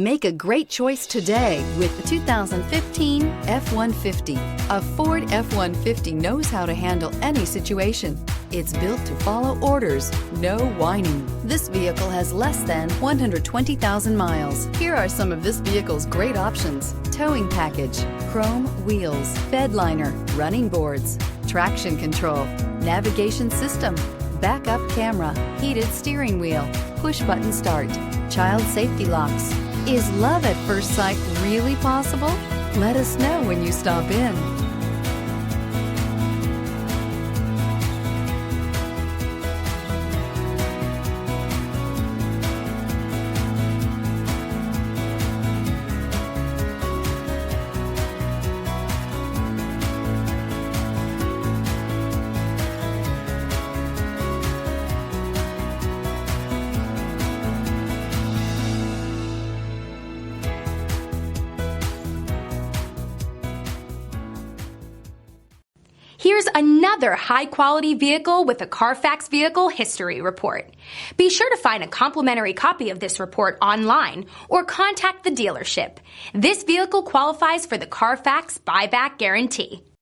Make a great choice today with the 2015 F-150. A Ford F-150 knows how to handle any situation. It's built to follow orders, no whining. This vehicle has less than 120,000 miles. Here are some of this vehicle's great options: towing package, chrome wheels, bed liner, running boards, traction control, navigation system, backup camera, heated steering wheel, push-button start, child safety locks. Is love at first sight really possible? Let us know when you stop in. Here's another high-quality vehicle with a Carfax Vehicle History Report. Be sure to find a complimentary copy of this report online or contact the dealership. This vehicle qualifies for the Carfax Buyback Guarantee.